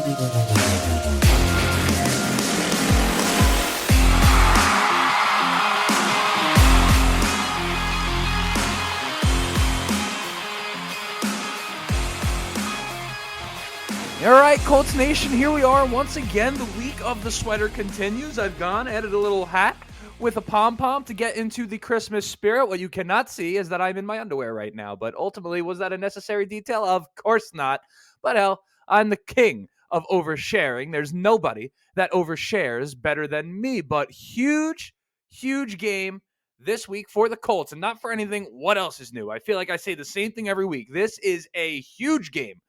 All right, Colts Nation, here we are once again. The week of the sweater continues. I've added a little hat with a pom-pom to get into the Christmas spirit. What you cannot see is that I'm in my underwear right now, but ultimately, was that a necessary detail? Of course not. But hell, I'm the king of oversharing. There's nobody that overshares better than me, but huge game this week for the Colts, and not for anything. What else is new? I feel like I say the same thing every week. This is a huge game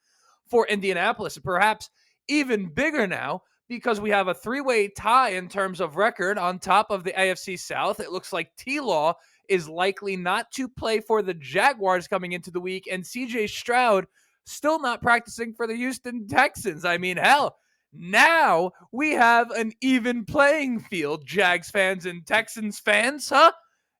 for Indianapolis, and perhaps even bigger now because we have a three-way tie in terms of record on top of the AFC South. It looks like T-Law is likely not to play for the Jaguars coming into the week, and CJ Stroud still not practicing for the Houston Texans. I mean, hell, now we have an even playing field, Jags fans and Texans fans, huh?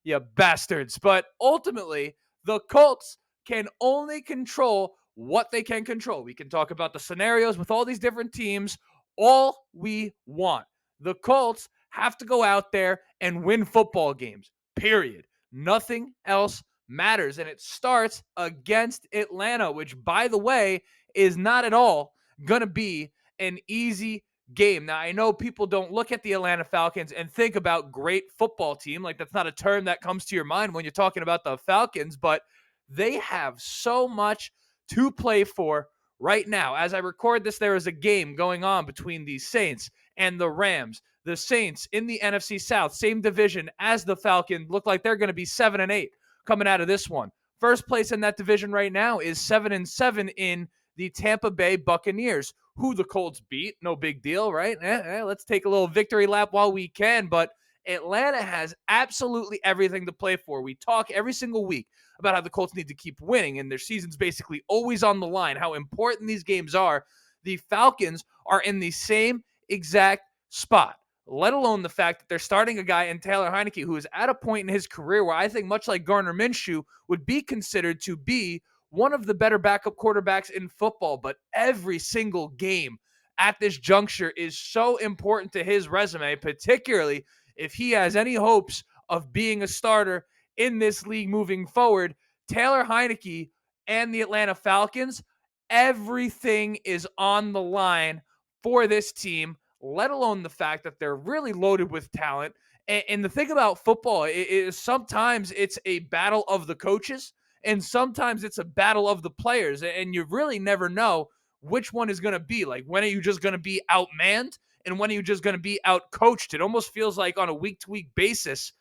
You bastards. But ultimately, the Colts can only control what they can control. We can talk about the scenarios with all these different teams all we want. The Colts have to go out there and win football games, period. Nothing else matters. And it starts against Atlanta, which, by the way, is not at all going to be an easy game. Now, I know people don't look at the Atlanta Falcons and think about great football team. Like, that's not a term that comes to your mind when you're talking about the Falcons, but they have so much to play for right now. As I record this, there is a game going on between the Saints and the Rams. The Saints in the NFC South, same division as the Falcons, look like they're going to be 7-8 coming out of this one. First place in that division right now is 7-7 in the Tampa Bay Buccaneers, who the Colts beat. No big deal, right? Let's take a little victory lap while we can, but Atlanta has absolutely everything to play for. We talk every single week about how the Colts need to keep winning, and their season's basically always on the line, how important these games are. The Falcons are in the same exact spot, let alone the fact that they're starting a guy in Taylor Heinicke who is at a point in his career where I think, much like Gardner Minshew, would be considered to be one of the better backup quarterbacks in football. But every single game at this juncture is so important to his resume, particularly if he has any hopes of being a starter in this league moving forward. Taylor Heinicke and the Atlanta Falcons, everything is on the line for this team, let alone the fact that they're really loaded with talent. And the thing about football is sometimes it's a battle of the coaches, and sometimes it's a battle of the players, and you really never know which one is going to be. Like, when are you just going to be outmanned, and when are you just going to be outcoached? It almost feels like on a week-to-week basis,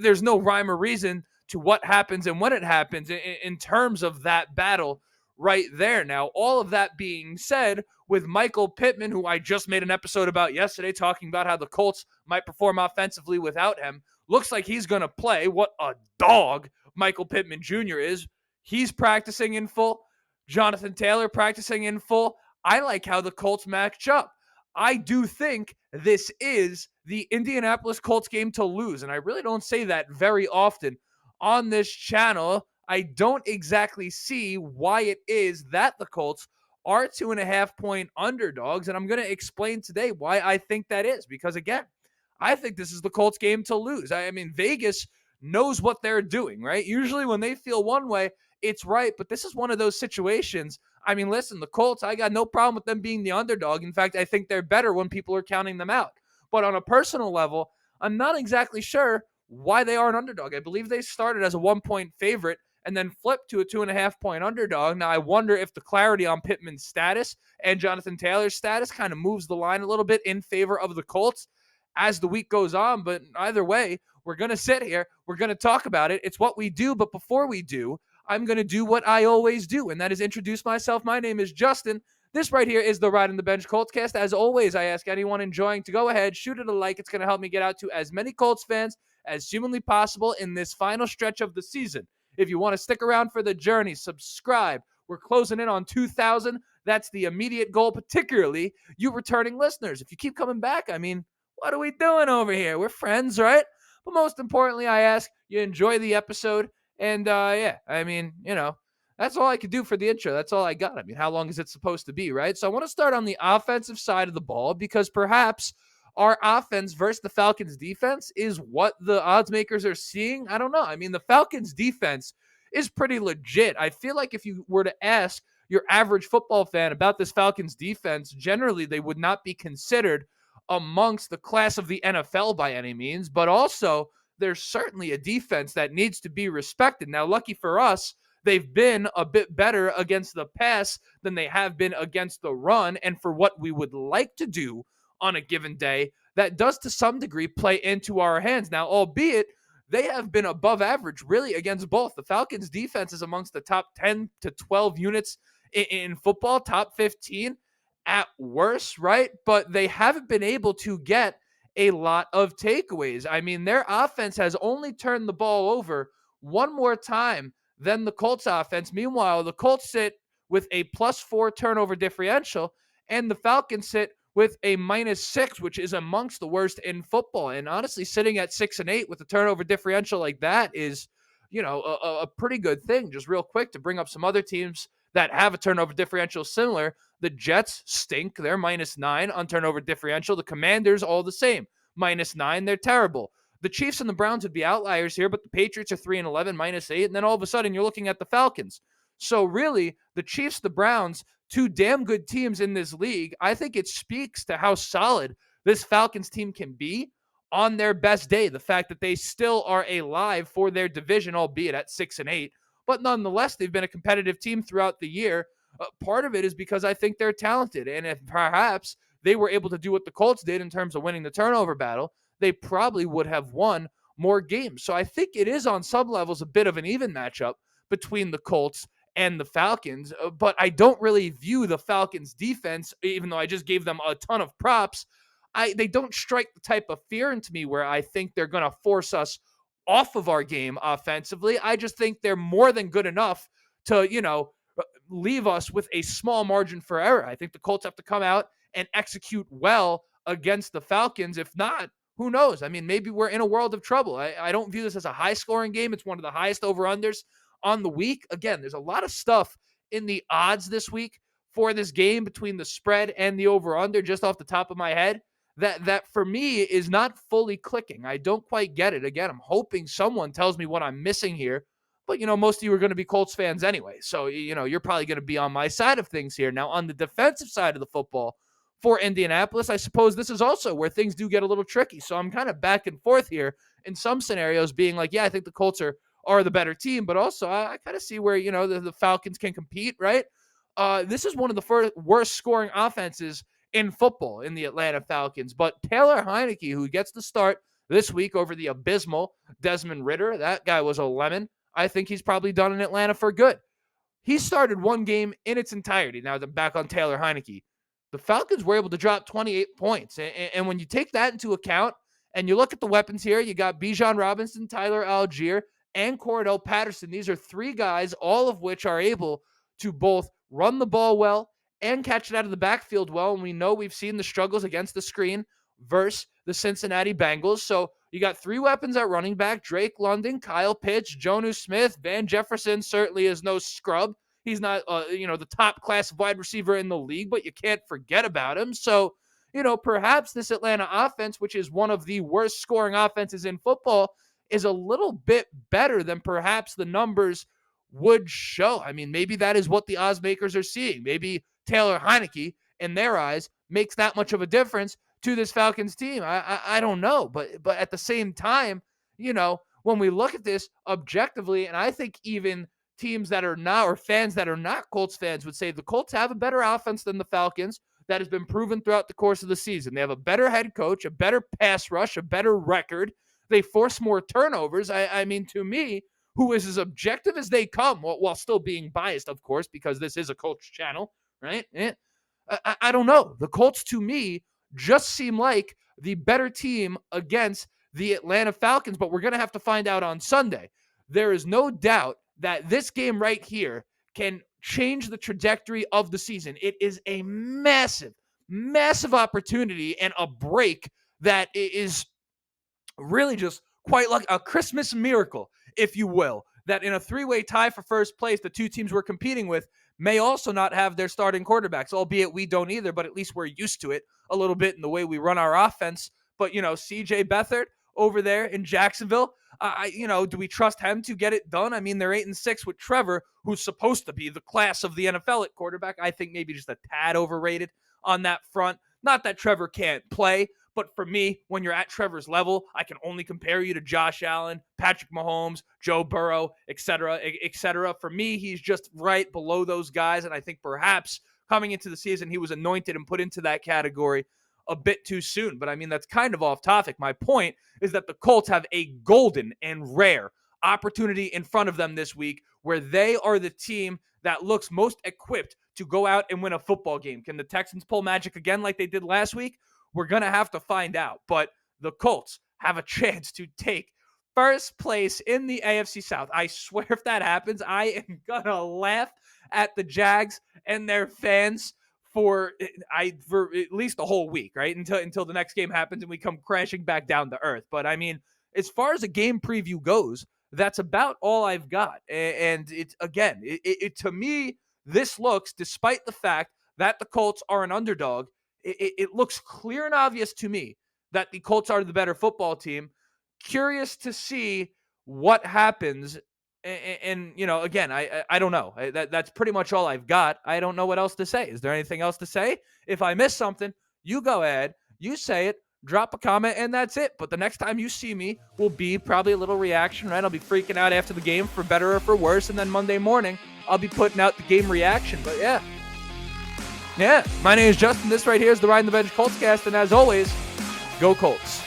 there's no rhyme or reason to what happens and when it happens in terms of that battle right there. Now, all of that being said, with Michael Pittman, who I just made an episode about yesterday, talking about how the Colts might perform offensively without him, looks like he's going to play. What a dog Michael Pittman Jr. is. He's practicing in full. Jonathan Taylor practicing in full. I like how the Colts match up. I do think this is the Indianapolis Colts game to lose, and I really don't say that very often on this channel. I don't exactly see why it is that the Colts are 2.5-point underdogs, and I'm going to explain today why I think that is, because, again, I think this is the Colts game to lose. I mean, Vegas knows what they're doing, right? Usually when they feel one way, it's right, but this is one of those situations. I mean, listen, the Colts, I got no problem with them being the underdog. In fact, I think they're better when people are counting them out. But on a personal level, I'm not exactly sure why they are an underdog. I believe they started as a 1-point favorite and then flipped to a 2.5-point underdog. Now, I wonder if the clarity on Pittman's status and Jonathan Taylor's status kind of moves the line a little bit in favor of the Colts as the week goes on. But either way, we're going to sit here. We're going to talk about it. It's what we do. But before we do, I'm going to do what I always do, and that is introduce myself. My name is Justin. This right here is the Ride on the Bench Colts cast. As always, I ask anyone enjoying to go ahead, shoot it a like. It's going to help me get out to as many Colts fans as humanly possible in this final stretch of the season. If you want to stick around for the journey, subscribe. We're closing in on 2,000. That's the immediate goal, particularly you returning listeners. If you keep coming back, I mean, what are we doing over here? We're friends, right? But most importantly, I ask you enjoy the episode. And, yeah, I mean, you know, That's all I could do for the intro. That's all I got. I mean, how long is it supposed to be, right? So I want to start on the offensive side of the ball because perhaps our offense versus the Falcons defense is what the odds makers are seeing. I don't know. I mean, the Falcons defense is pretty legit. I feel like if you were to ask your average football fan about this Falcons defense, generally they would not be considered amongst the class of the NFL by any means, but also there's certainly a defense that needs to be respected. Now, lucky for us, they've been a bit better against the pass than they have been against the run. And for what we would like to do on a given day, that does to some degree play into our hands. Now, albeit they have been above average really against both. The Falcons defense is amongst the top 10 to 12 units in football, top 15 at worst, right? But they haven't been able to get a lot of takeaways. I mean, their offense has only turned the ball over one more time than the Colts offense. Meanwhile, the Colts sit with a +4 turnover differential, and the Falcons sit with a -6, which is amongst the worst in football. And honestly, sitting at 6-8 with a turnover differential like that is, a pretty good thing. Just real quick to bring up some other teams that have a turnover differential similar. The Jets stink. They're -9 on turnover differential. The Commanders, all the same, -9. They're terrible. The Chiefs and the Browns would be outliers here, but the Patriots are 3-11, -8. And then all of a sudden, you're looking at the Falcons. So really, the Chiefs, the Browns, two damn good teams in this league. I think it speaks to how solid this Falcons team can be on their best day. The fact that they still are alive for their division, albeit at 6-8. But nonetheless, they've been a competitive team throughout the year. Part of it is because I think they're talented. And if perhaps they were able to do what the Colts did in terms of winning the turnover battle, they probably would have won more games. So I think it is on some levels a bit of an even matchup between the Colts and the Falcons. But I don't really view the Falcons defense, even though I just gave them a ton of props. They don't strike the type of fear into me where I think they're going to force us off of our game offensively. I just think they're more than good enough to, leave us with a small margin for error. I think the Colts have to come out and execute well against the Falcons. If not, who knows? I mean, maybe we're in a world of trouble. I don't view this as a high-scoring game. It's one of the highest over-unders on the week. Again, there's a lot of stuff in the odds this week for this game between the spread and the over-under, just off the top of my head, that for me is not fully clicking. I don't quite get it. Again, I'm hoping someone tells me what I'm missing here. But, most of you are going to be Colts fans anyway. So, you're probably going to be on my side of things here. Now, on the defensive side of the football for Indianapolis, I suppose this is also where things do get a little tricky. So I'm kind of back and forth here in some scenarios being like, yeah, I think the Colts are the better team. But also I kind of see where, the Falcons can compete, right? This is one of the worst scoring offenses in football in the Atlanta Falcons. But Taylor Heineke, who gets the start this week over the abysmal Desmond Ridder, that guy was a lemon. I think he's probably done in Atlanta for good. He started one game in its entirety. Now, back on Taylor Heineke. The Falcons were able to drop 28 points. And when you take that into account and you look at the weapons here, you got Bijan Robinson, Tyler Algier, and Cordell Patterson. These are three guys, all of which are able to both run the ball well and catch it out of the backfield well. And we know we've seen the struggles against the screen versus the Cincinnati Bengals. So you got three weapons at running back: Drake London, Kyle Pitts, Jonnu Smith. Van Jefferson certainly is no scrub. He's not, the top class wide receiver in the league, but you can't forget about him. So, perhaps this Atlanta offense, which is one of the worst scoring offenses in football, is a little bit better than perhaps the numbers would show. I mean, maybe that is what the odds makers are seeing. Maybe Taylor Heineke, in their eyes, makes that much of a difference to this Falcons team. I don't know. But at the same time, when we look at this objectively, and I think even teams that are not, or fans that are not Colts fans, would say the Colts have a better offense than the Falcons. That has been proven throughout the course of the season. They have a better head coach, a better pass rush, a better record. They force more turnovers. I mean, to me, who is as objective as they come, while still being biased, of course, because this is a Colts channel, right? I don't know. The Colts, to me, just seem like the better team against the Atlanta Falcons, but we're going to have to find out on Sunday. There is no doubt that this game right here can change the trajectory of the season. It is a massive, massive opportunity and a break that is really just quite like a Christmas miracle, if you will, that in a three-way tie for first place, the two teams we're competing with may also not have their starting quarterbacks, albeit we don't either, but at least we're used to it a little bit in the way we run our offense. But, CJ Beathard over there in Jacksonville, do we trust him to get it done? I mean, they're 8-6 with Trevor, who's supposed to be the class of the NFL at quarterback. I think maybe just a tad overrated on that front. Not that Trevor can't play, but for me, when you're at Trevor's level, I can only compare you to Josh Allen, Patrick Mahomes, Joe Burrow, et cetera, et cetera. For me, he's just right below those guys, and I think perhaps coming into the season, he was anointed and put into that category a bit too soon. But I mean, that's kind of off topic. My point is that the Colts have a golden and rare opportunity in front of them this week where they are the team that looks most equipped to go out and win a football game. Can the Texans pull magic again like they did last week? We're going to have to find out. But the Colts have a chance to take first place in the AFC South. I swear if that happens, I am going to laugh at the Jags and their fans for at least a whole week, right? Until the next game happens and we come crashing back down to earth. But I mean, as far as a game preview goes, that's about all I've got. And it's, again, to me, this looks, despite the fact that the Colts are an underdog, it looks clear and obvious to me that the Colts are the better football team. Curious to see what happens. And again, I don't know. That's pretty much all I've got. I don't know what else to say. Is there anything else to say? If I miss something, you go ahead, you say it, drop a comment, and that's it. But the next time you see me will be probably a little reaction, right? I'll be freaking out after the game for better or for worse. And then Monday morning, I'll be putting out the game reaction. But yeah, my name is Justin. This right here is the Ride in the Bench Colts cast. And as always, go Colts.